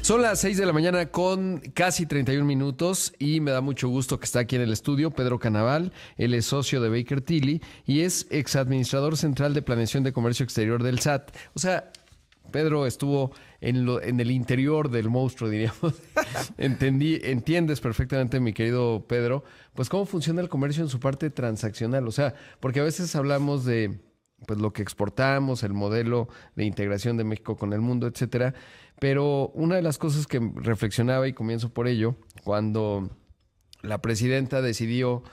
Son las 6 de la mañana con casi 31 minutos y me da mucho gusto que está aquí en el estudio Pedro Canaval. Él es socio de Baker Tilly y es exadministrador central de Planeación de Comercio Exterior del SAT. O sea, Pedro estuvo en el interior del monstruo, diríamos. Entiendes perfectamente, mi querido Pedro, pues cómo funciona el comercio en su parte transaccional. O sea, porque a veces hablamos de pues lo que exportamos, el modelo de integración de México con el mundo, etcétera. Pero una de las cosas que reflexionaba, y comienzo por ello, cuando la presidenta decidió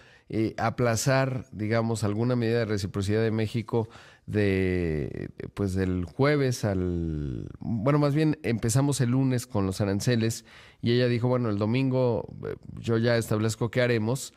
aplazar, digamos, alguna medida de reciprocidad de México pues del jueves bueno, más bien empezamos el lunes con los aranceles y ella dijo, bueno, el domingo yo ya establezco qué haremos,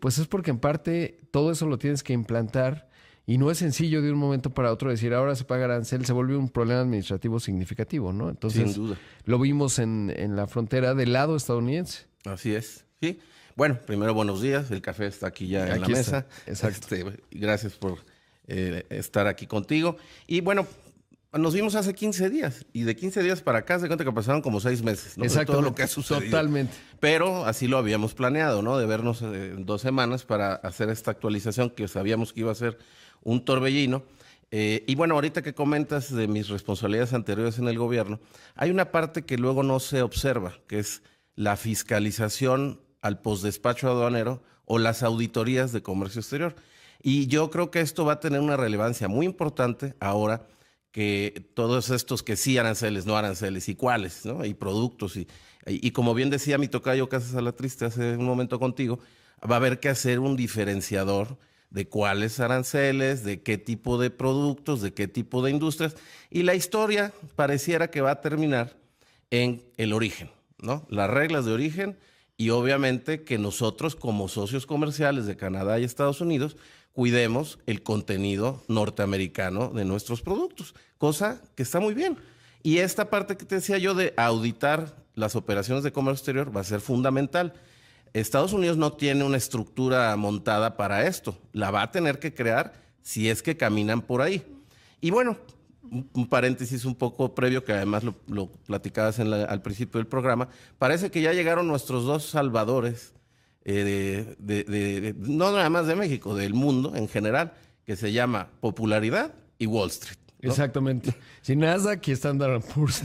pues es porque en parte todo eso lo tienes que implantar. Y no es sencillo de un momento para otro decir, ahora se paga arancel, se vuelve un problema administrativo significativo, ¿no? Entonces, sin duda. Lo vimos en la frontera del lado estadounidense. Así es, sí. Bueno, primero buenos días, el café está aquí ya en la mesa. Exacto. Gracias por estar aquí contigo. Y bueno, nos vimos hace 15 días y de 15 días para acá se cuenta que pasaron como 6 meses, ¿no? De todo lo que ha sucedido. Totalmente. Pero así lo habíamos planeado, ¿no? De vernos en 2 semanas para hacer esta actualización que sabíamos que iba a ser un torbellino. Y bueno, ahorita que comentas de mis responsabilidades anteriores en el gobierno, hay una parte que luego no se observa, que es la fiscalización al postdespacho aduanero o las auditorías de comercio exterior. Y yo creo que esto va a tener una relevancia muy importante ahora que todos estos que sí aranceles, no aranceles y cuáles, ¿no? Y productos. Y como bien decía mi tocayo Casas Alatriste hace un momento contigo, va a haber que hacer un diferenciador de cuáles aranceles, de qué tipo de productos, de qué tipo de industrias. Y la historia pareciera que va a terminar en el origen, ¿no? Las reglas de origen y obviamente que nosotros como socios comerciales de Canadá y Estados Unidos cuidemos el contenido norteamericano de nuestros productos, cosa que está muy bien. Y esta parte que te decía yo de auditar las operaciones de comercio exterior va a ser fundamental. Estados Unidos no tiene una estructura montada para esto. La va a tener que crear si es que caminan por ahí. Y bueno, un paréntesis un poco previo, que además lo platicabas al principio del programa. Parece que ya llegaron nuestros 2 salvadores, no nada más de México, del mundo en general, que se llama popularidad y Wall Street, ¿no? Exactamente. Si Nasdaq y Standard Poor's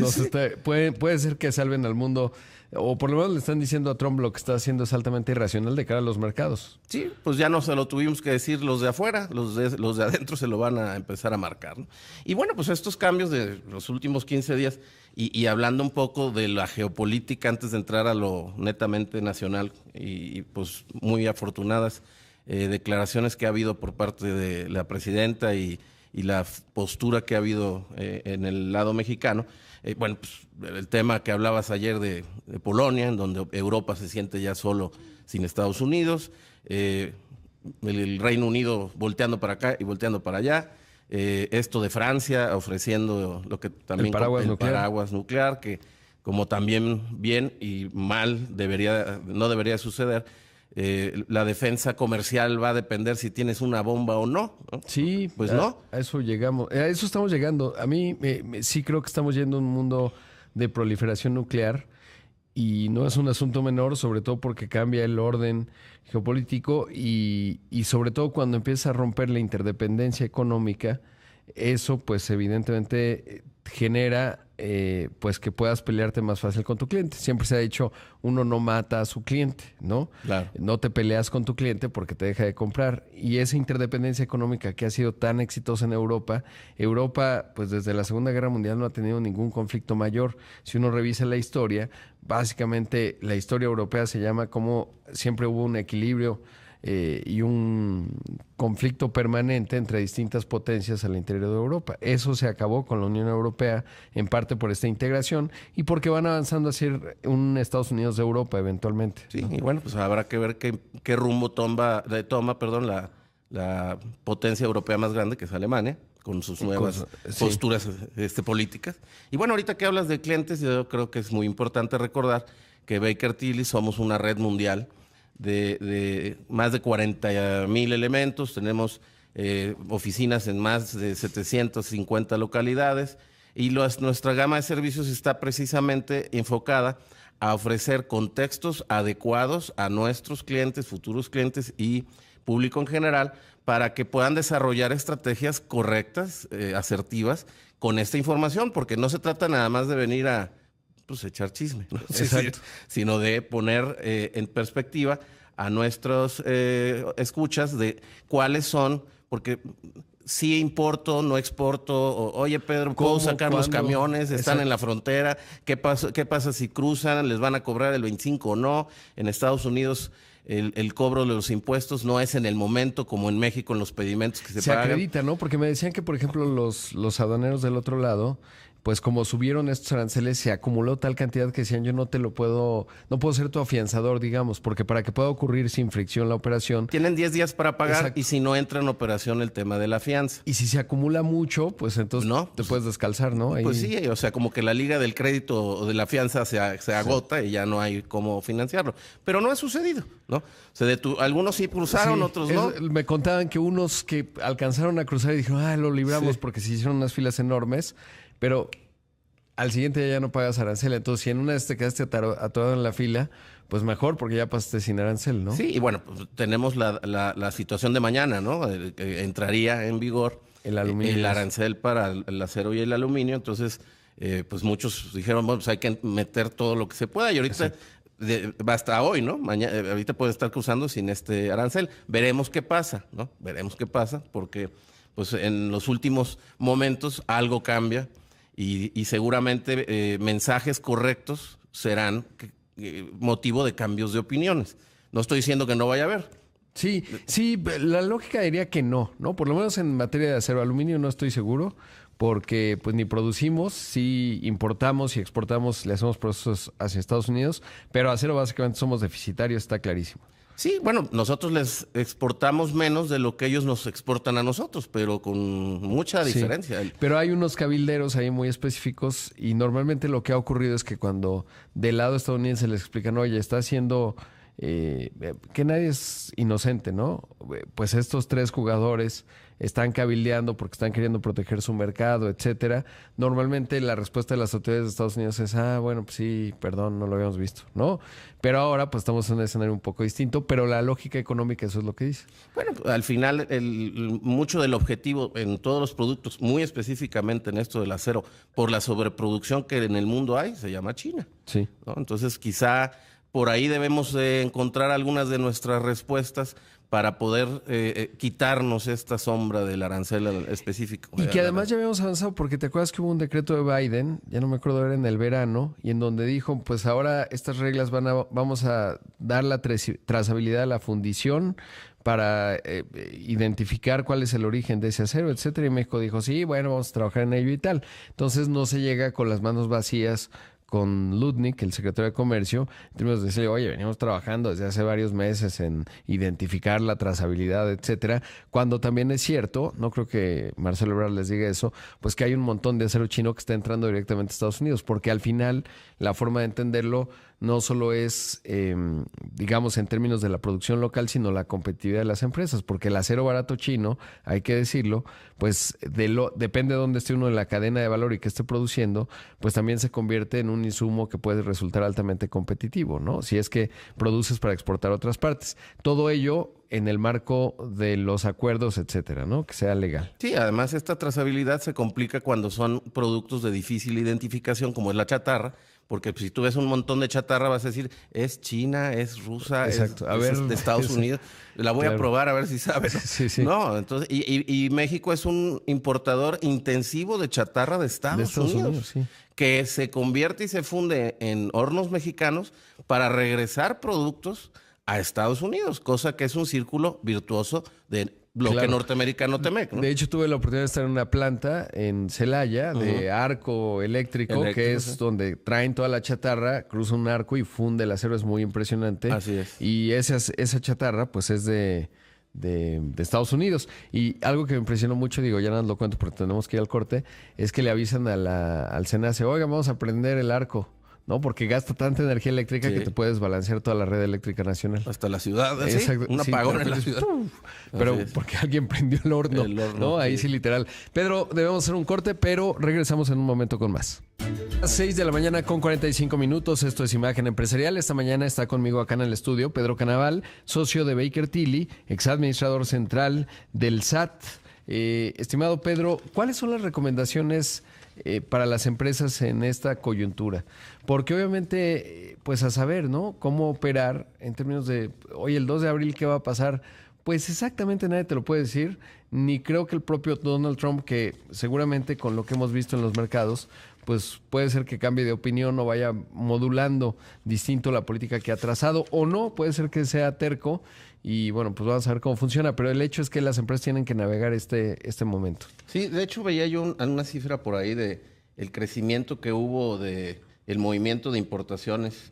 puede ser que salven al mundo, o por lo menos le están diciendo a Trump lo que está haciendo es altamente irracional de cara a los mercados. Sí, pues ya no se lo tuvimos que decir los de afuera, los de adentro se lo van a empezar a marcar, ¿no? Y bueno, pues estos cambios de los últimos 15 días y hablando un poco de la geopolítica antes de entrar a lo netamente nacional y pues muy afortunadas declaraciones que ha habido por parte de la presidenta y la postura que ha habido en el lado mexicano. Bueno, pues el tema que hablabas ayer de Polonia, en donde Europa se siente ya solo sin Estados Unidos, el Reino Unido volteando para acá y volteando para allá, esto de Francia ofreciendo lo que también el paraguas nuclear, que como también bien y mal no debería suceder. La defensa comercial va a depender si tienes una bomba o no, ¿no? Sí, pues no. A eso llegamos, a eso estamos llegando. A mí sí creo que estamos yendo a un mundo de proliferación nuclear y no es un asunto menor, sobre todo porque cambia el orden geopolítico y sobre todo cuando empieza a romper la interdependencia económica, eso pues evidentemente genera pues que puedas pelearte más fácil con tu cliente. Siempre se ha dicho, uno no mata a su cliente, ¿no? Claro. No te peleas con tu cliente porque te deja de comprar. Y esa interdependencia económica que ha sido tan exitosa en Europa, pues desde la Segunda Guerra Mundial no ha tenido ningún conflicto mayor. Si uno revisa la historia, básicamente la historia europea se llama como siempre hubo un equilibrio y un conflicto permanente entre distintas potencias al interior de Europa. Eso se acabó con la Unión Europea, en parte por esta integración y porque van avanzando a ser un Estados Unidos de Europa eventualmente. Sí, ¿no? Y bueno, pues habrá que ver qué rumbo toma la potencia europea más grande, que es Alemania, con sus nuevas posturas políticas. Y bueno, ahorita que hablas de clientes, yo creo que es muy importante recordar que Baker Tilly somos una red mundial de más de 40,000 elementos, tenemos oficinas en más de 750 localidades Y nuestra gama de servicios está precisamente enfocada a ofrecer contextos adecuados a nuestros clientes, futuros clientes y público en general, para que puedan desarrollar estrategias correctas, asertivas, con esta información, porque no se trata nada más de venir a pues, echar chisme, ¿no? Sino de poner en perspectiva a nuestros escuchas de cuáles son, porque si importo, no exporto, oye Pedro, ¿puedo sacar los camiones? Están en la frontera, ¿qué pasa si cruzan? ¿Les van a cobrar el 25 o no? En Estados Unidos el cobro de los impuestos no es en el momento como en México en los pedimentos que se pagan. Se acredita, ¿no? Porque me decían que, por ejemplo, los aduaneros del otro lado, pues como subieron estos aranceles, se acumuló tal cantidad que decían, yo no puedo ser tu afianzador, digamos, porque para que pueda ocurrir sin fricción la operación. Tienen 10 días para pagar. Exacto. Y si no entra en operación el tema de la fianza. Y si se acumula mucho, pues entonces te puedes descalzar, ¿no? Pues sí, o sea, como que la liga del crédito o de la fianza se agota y ya no hay cómo financiarlo. Pero no ha sucedido, ¿no? O sea, algunos sí cruzaron, otros no. Me contaban que unos que alcanzaron a cruzar y dijeron, lo libramos porque se hicieron unas filas enormes. Pero al siguiente día ya no pagas arancel. Entonces, si en una vez te quedaste atorado en la fila, pues mejor, porque ya pasaste sin arancel, ¿no? Sí, y bueno, pues tenemos la situación de mañana, ¿no? Entraría en vigor el arancel para el acero y el aluminio. Entonces, pues muchos dijeron, bueno, pues hay que meter todo lo que se pueda. Y ahorita hasta hoy, ¿no? Mañana, ahorita puede estar cruzando sin este arancel. Veremos qué pasa, ¿no? Veremos qué pasa, porque pues en los últimos momentos algo cambia. Y seguramente mensajes correctos serán motivo de cambios de opiniones. No estoy diciendo que no vaya a haber. Sí, la lógica diría que no, ¿no? Por lo menos en materia de acero aluminio no estoy seguro, porque pues ni producimos, sí importamos y exportamos, le hacemos procesos hacia Estados Unidos, pero acero básicamente somos deficitarios, está clarísimo. Sí, bueno, nosotros les exportamos menos de lo que ellos nos exportan a nosotros, pero con mucha diferencia. Sí, pero hay unos cabilderos ahí muy específicos y normalmente lo que ha ocurrido es que cuando del lado estadounidense les explican, oye, está haciendo que nadie es inocente, ¿no? Pues estos 3 jugadores están cabildeando porque están queriendo proteger su mercado, etcétera. Normalmente la respuesta de las autoridades de Estados Unidos es, bueno, pues sí, perdón, no lo habíamos visto, ¿no? Pero ahora pues estamos en un escenario un poco distinto, pero la lógica económica eso es lo que dice. Bueno, al final mucho del objetivo en todos los productos, muy específicamente en esto del acero, por la sobreproducción que en el mundo hay, se llama China. Sí. ¿No? Entonces quizá por ahí debemos encontrar algunas de nuestras respuestas para poder quitarnos esta sombra del arancel específico. Y que además ya habíamos avanzado, porque te acuerdas que hubo un decreto de Biden, ya no me acuerdo, era en el verano, y en donde dijo, pues ahora estas reglas vamos a dar la trazabilidad a la fundición para identificar cuál es el origen de ese acero, etcétera. Y México dijo, sí, bueno, vamos a trabajar en ello y tal. Entonces no se llega con las manos vacías con Lutnick, el secretario de Comercio, en términos de decirle, oye, venimos trabajando desde hace varios meses en identificar la trazabilidad, etcétera, cuando también es cierto, no creo que Marcelo Ebrard les diga eso, pues que hay un montón de acero chino que está entrando directamente a Estados Unidos, porque al final la forma de entenderlo no solo es, digamos, en términos de la producción local, sino la competitividad de las empresas, porque el acero barato chino, hay que decirlo, pues depende de dónde esté uno en la cadena de valor y que esté produciendo, pues también se convierte en un insumo que puede resultar altamente competitivo, ¿no? Si es que produces para exportar a otras partes. Todo ello en el marco de los acuerdos, etcétera, ¿no? Que sea legal. Sí, además esta trazabilidad se complica cuando son productos de difícil identificación, como es la chatarra, porque si tú ves un montón de chatarra vas a decir, es china, es rusa, exacto. es de Estados Unidos, la voy a probar a ver si sabe. Sí. No, entonces, y México es un importador intensivo de chatarra de Estados Unidos, sí. Que se convierte y se funde en hornos mexicanos para regresar productos a Estados Unidos, cosa que es un círculo virtuoso de bloque norteamericano Temec, ¿no? De hecho, tuve la oportunidad de estar en una planta en Celaya de arco eléctrico, que es donde traen toda la chatarra, cruza un arco y funde el acero, es muy impresionante. Así es. Y esa chatarra, pues es de Estados Unidos. Y algo que me impresionó mucho, digo, ya nada más lo cuento porque tenemos que ir al corte, es que le avisan al SENACE, oiga, vamos a prender el arco. ¿no? Porque gasta tanta energía eléctrica que te puedes balancear toda la red eléctrica nacional. Hasta la ciudad, ¿sí? Un apagón en la ciudad. Pero porque alguien prendió el horno, ¿no? Ahí sí, literal. Pedro, debemos hacer un corte, pero regresamos en un momento con más. A las 6 de la mañana con 45 minutos. Esto es Imagen Empresarial. Esta mañana está conmigo acá en el estudio Pedro Canaval, socio de Baker Tilly, exadministrador central del SAT. Estimado Pedro, ¿cuáles son las recomendaciones para las empresas en esta coyuntura? Porque obviamente, pues a saber, ¿no? Cómo operar en términos de, oye, el 2 de abril, ¿qué va a pasar? Pues exactamente nadie te lo puede decir, ni creo que el propio Donald Trump, que seguramente con lo que hemos visto en los mercados, pues puede ser que cambie de opinión o vaya modulando distinto la política que ha trazado, o no, puede ser que sea terco y bueno, pues vamos a ver cómo funciona, pero el hecho es que las empresas tienen que navegar este momento. Sí, de hecho veía yo una cifra por ahí de el crecimiento que hubo de el movimiento de importaciones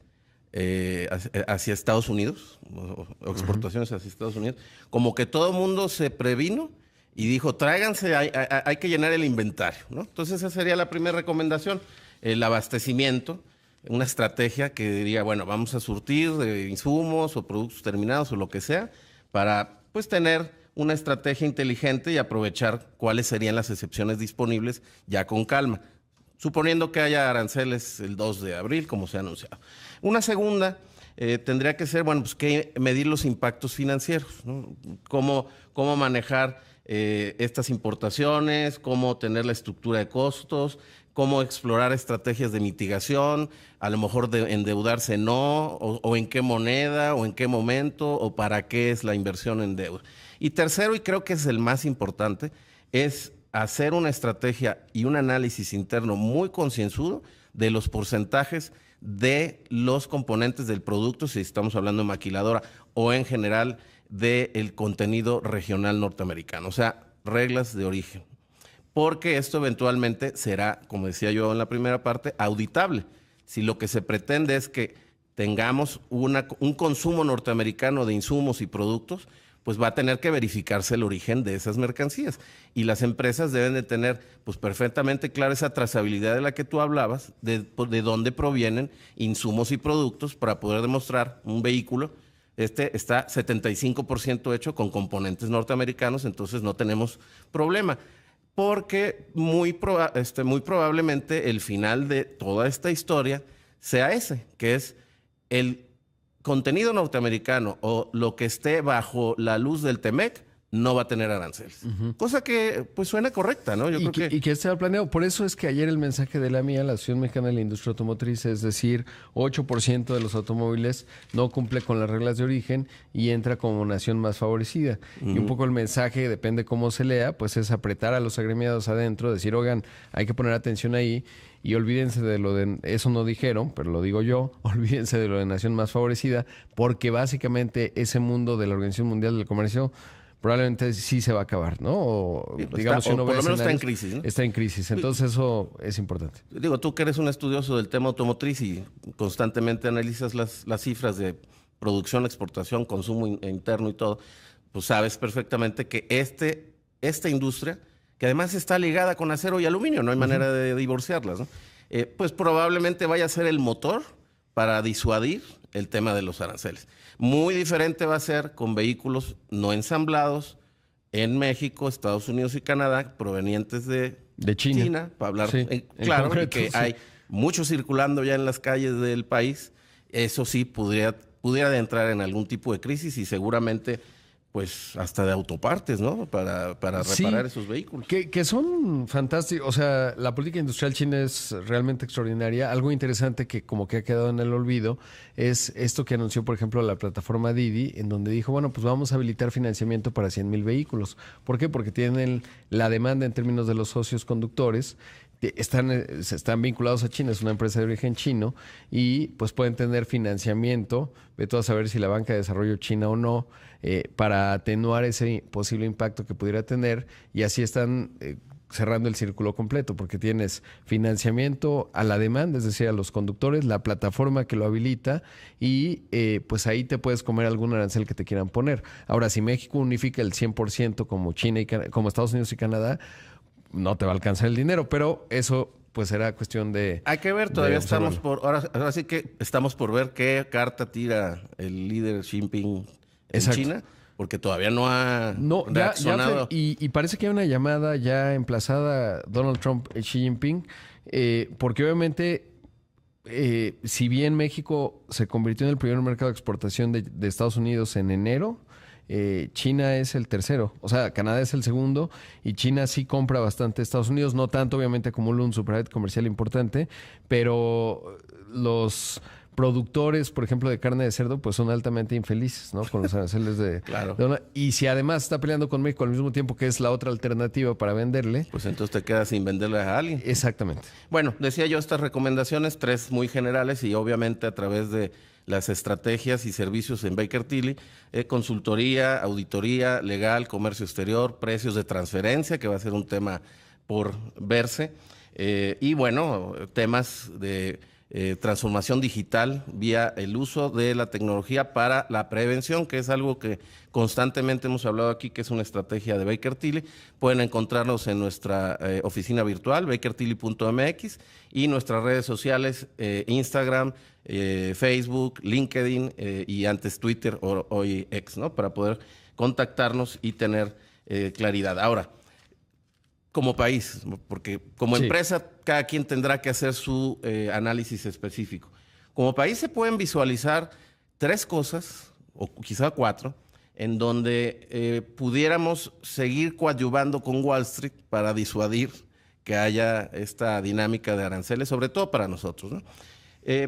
hacia Estados Unidos, o exportaciones hacia Estados Unidos, como que todo el mundo se previno y dijo, tráiganse, hay que llenar el inventario, ¿no? Entonces esa sería la primera recomendación, el abastecimiento, una estrategia que diría, bueno, vamos a surtir de insumos o productos terminados o lo que sea, para pues tener una estrategia inteligente y aprovechar cuáles serían las excepciones disponibles ya con calma, suponiendo que haya aranceles el 2 de abril, como se ha anunciado. Una segunda tendría que ser, bueno, pues que medir los impactos financieros, ¿no? Cómo manejar estas importaciones, cómo tener la estructura de costos, cómo explorar estrategias de mitigación, a lo mejor de endeudarse o en qué moneda, o en qué momento, o para qué es la inversión en deuda. Y tercero, y creo que es el más importante, es hacer una estrategia y un análisis interno muy concienzudo de los porcentajes de los componentes del producto, si estamos hablando de maquiladora, o en general del contenido regional norteamericano, o sea, reglas de origen. Porque esto eventualmente será, como decía yo en la primera parte, auditable. Si lo que se pretende es que tengamos un consumo norteamericano de insumos y productos, pues va a tener que verificarse el origen de esas mercancías. Y las empresas deben de tener pues perfectamente clara esa trazabilidad de la que tú hablabas, de dónde provienen insumos y productos para poder demostrar un vehículo. Está 75% hecho con componentes norteamericanos, entonces no tenemos problema. Porque muy probablemente el final de toda esta historia sea ese, que es el contenido norteamericano o lo que esté bajo la luz del TEMEC no va a tener aranceles. Cosa que pues suena correcta, ¿no? Y que estaba planeado. Por eso es que ayer el mensaje de la AMIA, la Asociación Mexicana de la Industria Automotriz, es decir, 8% de los automóviles no cumple con las reglas de origen y entra como nación más favorecida. Y un poco el mensaje, depende cómo se lea, pues es apretar a los agremiados adentro, decir, oigan, hay que poner atención ahí. Y olvídense de lo de, eso no dijeron, pero lo digo yo, olvídense de lo de nación más favorecida, porque básicamente ese mundo de la Organización Mundial del Comercio probablemente sí se va a acabar, ¿no? O, sí, pues digamos, por lo menos está en crisis, ¿no? Está en crisis, entonces eso es importante. Digo, tú que eres un estudioso del tema automotriz y constantemente analizas las cifras de producción, exportación, consumo interno y todo, pues sabes perfectamente que esta industria, que además está ligada con acero y aluminio, no hay manera de divorciarlas, ¿no? Pues probablemente vaya a ser el motor para disuadir el tema de los aranceles. Muy diferente va a ser con vehículos no ensamblados en México, Estados Unidos y Canadá, provenientes de China, para hablar claro, concreto, y que hay muchos circulando ya en las calles del país. Eso sí pudiera entrar en algún tipo de crisis y seguramente pues hasta de autopartes, ¿no? Para reparar esos vehículos. Que son fantásticos. O sea, la política industrial china es realmente extraordinaria. Algo interesante que como que ha quedado en el olvido es esto que anunció, por ejemplo, la plataforma Didi, en donde dijo, bueno, pues vamos a habilitar financiamiento para 100,000 vehículos. ¿Por qué? Porque tienen la demanda en términos de los socios conductores. Están vinculados a China, es una empresa de origen chino y pues pueden tener financiamiento, vete a saber si la banca de desarrollo china o no, para atenuar ese posible impacto que pudiera tener, y así están cerrando el círculo completo, porque tienes financiamiento a la demanda, es decir, a los conductores, la plataforma que lo habilita y pues ahí te puedes comer algún arancel que te quieran poner. Ahora, si México unifica el 100% como China y como Estados Unidos y Canadá, no te va a alcanzar el dinero, pero eso pues será cuestión de... Hay que ver, todavía estamos ahora sí que estamos por ver qué carta tira el líder Xi Jinping en China, porque todavía no ha reaccionado. Y parece que hay una llamada ya emplazada Donald Trump, Xi Jinping, porque obviamente, si bien México se convirtió en el primer mercado de exportación de Estados Unidos en enero, China es el tercero, o sea, Canadá es el segundo y China sí compra bastante Estados Unidos, no tanto, obviamente acumula un superávit comercial importante, pero los productores, por ejemplo, de carne de cerdo, pues son altamente infelices, ¿no? Con los aranceles claro. Y si además está peleando con México al mismo tiempo que es la otra alternativa para venderle... Pues entonces te quedas sin venderle a alguien. Exactamente. Bueno, decía yo estas recomendaciones, 3 muy generales y obviamente a través de las estrategias y servicios en Baker Tilly, consultoría, auditoría, legal, comercio exterior, precios de transferencia, que va a ser un tema por verse, y bueno, temas de transformación digital vía el uso de la tecnología para la prevención, que es algo que constantemente hemos hablado aquí, que es una estrategia de Baker Tilly. Pueden encontrarnos en nuestra oficina virtual, bakertilly.mx, y nuestras redes sociales, Instagram, Facebook, LinkedIn y antes Twitter, hoy X, ¿no? Para poder contactarnos y tener claridad. Ahora, como país, porque como empresa cada quien tendrá que hacer su análisis específico. Como país se pueden visualizar 3 cosas, o quizá 4, en donde pudiéramos seguir coadyuvando con Wall Street para disuadir que haya esta dinámica de aranceles, sobre todo para nosotros, ¿no?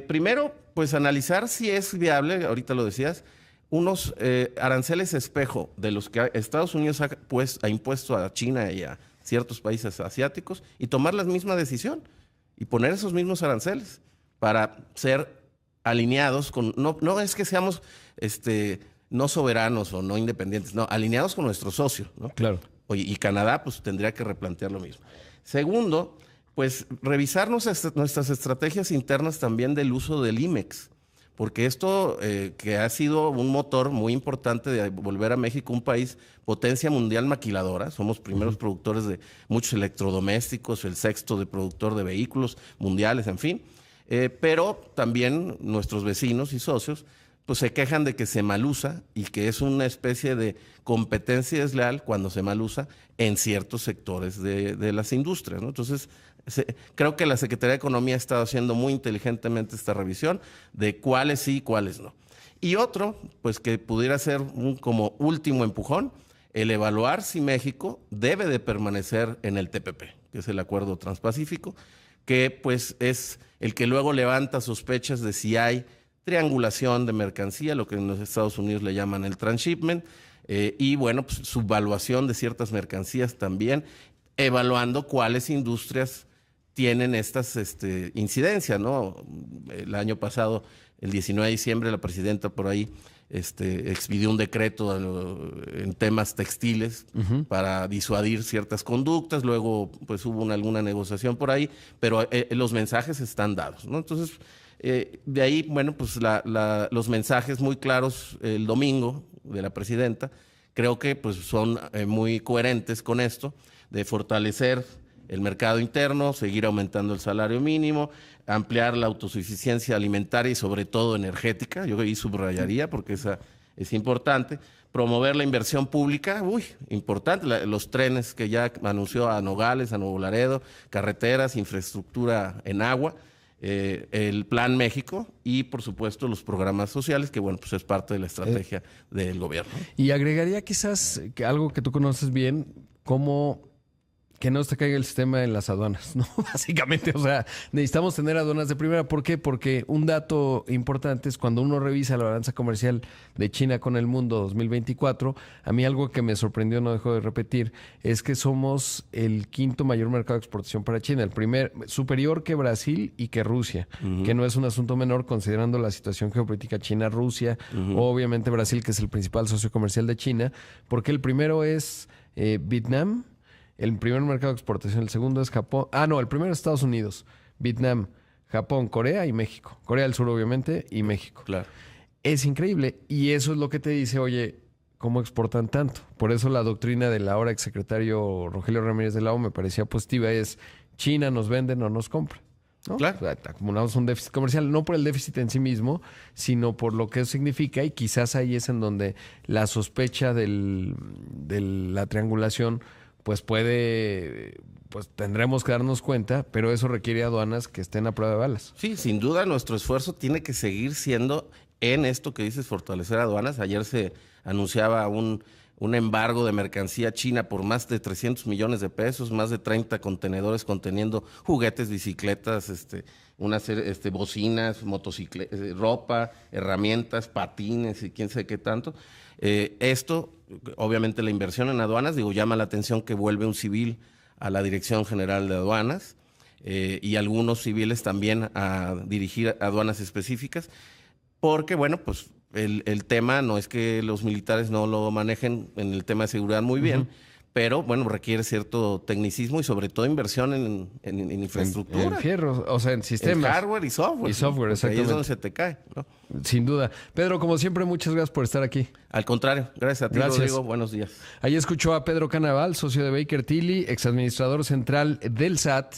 Primero, pues analizar si es viable, ahorita lo decías, unos aranceles espejo de los que Estados Unidos ha impuesto a China y a ciertos países asiáticos y tomar la misma decisión y poner esos mismos aranceles para ser alineados con, no es que seamos no soberanos o no independientes, no, alineados con nuestro socio, ¿no? Claro. Oye, y Canadá pues tendría que replantear lo mismo. Segundo, pues revisar nuestras estrategias internas también del uso del IMEX, porque esto que ha sido un motor muy importante de volver a México un país potencia mundial maquiladora. Somos primeros productores de muchos electrodomésticos, el 6º de productor de vehículos mundiales, en fin. Pero también nuestros vecinos y socios pues se quejan de que se malusa y que es una especie de competencia desleal cuando se malusa en ciertos sectores de las industrias, ¿no? Entonces, creo que la Secretaría de Economía ha estado haciendo muy inteligentemente esta revisión de cuáles sí y cuáles no. Y otro, pues que pudiera ser como último empujón, el evaluar si México debe de permanecer en el TPP, que es el Acuerdo Transpacífico, que pues es el que luego levanta sospechas de si hay triangulación de mercancía, lo que en los Estados Unidos le llaman el transshipment, y bueno, pues subvaluación de ciertas mercancías también, evaluando cuáles industrias tienen estas incidencias, ¿no? El año pasado, el 19 de diciembre, la presidenta por ahí expidió un decreto en temas textiles para disuadir ciertas conductas, luego pues hubo alguna negociación por ahí, pero los mensajes están dados, ¿no? Entonces, de ahí, bueno, pues los mensajes muy claros el domingo de la presidenta, creo que pues son muy coherentes con esto, de fortalecer el mercado interno, seguir aumentando el salario mínimo, ampliar la autosuficiencia alimentaria y sobre todo energética, yo ahí subrayaría porque esa es importante, promover la inversión pública, importante, los trenes que ya anunció a Nogales, a Nuevo Laredo, carreteras, infraestructura en agua, el Plan México y por supuesto los programas sociales, que bueno, pues es parte de la estrategia del gobierno. Y agregaría quizás que algo que tú conoces bien, como que no se caiga el sistema en las aduanas, ¿no? Básicamente, o sea, necesitamos tener aduanas de primera. ¿Por qué? Porque un dato importante es cuando uno revisa la balanza comercial de China con el mundo 2024, a mí algo que me sorprendió, no dejo de repetir, es que somos el 5º mayor mercado de exportación para China, el primer, superior que Brasil y que Rusia, que no es un asunto menor considerando la situación geopolítica China-Rusia, obviamente Brasil, que es el principal socio comercial de China, porque el primero es Vietnam. El primer mercado de exportación, el segundo es Japón. El primero es Estados Unidos, Vietnam, Japón, Corea y México. Corea del Sur, obviamente, y México. Claro. Es increíble. Y eso es lo que te dice, oye, ¿cómo exportan tanto? Por eso la doctrina del ahora exsecretario Rogelio Ramírez de la O me parecía positiva, es China nos vende, no nos compra, ¿no? Claro. O sea, acumulamos un déficit comercial, no por el déficit en sí mismo, sino por lo que eso significa, y quizás ahí es en donde la sospecha de la triangulación pues tendremos que darnos cuenta, pero eso requiere aduanas que estén a prueba de balas. Sí, sin duda nuestro esfuerzo tiene que seguir siendo en esto que dices, fortalecer aduanas. Ayer se anunciaba un embargo de mercancía china por más de 300 millones de pesos, más de 30 contenedores conteniendo juguetes, bicicletas, bocinas, motocicletas, ropa, herramientas, patines y quién sabe qué tanto. Esto, obviamente la inversión en aduanas, llama la atención que vuelve un civil a la Dirección General de Aduanas y algunos civiles también a dirigir aduanas específicas, porque bueno, pues el tema no es que los militares no lo manejen en el tema de seguridad muy bien, pero bueno, requiere cierto tecnicismo y sobre todo inversión en infraestructura. En fierro, o sea, en sistemas. En hardware y software. Y software, exactamente. Ahí es donde se te cae, ¿no? Sin duda. Pedro, como siempre, muchas gracias por estar aquí. Al contrario, gracias a ti, Gracias. Rodrigo. Buenos días. Ahí escuchó a Pedro Canaval, socio de Baker Tilly, exadministrador central del SAT.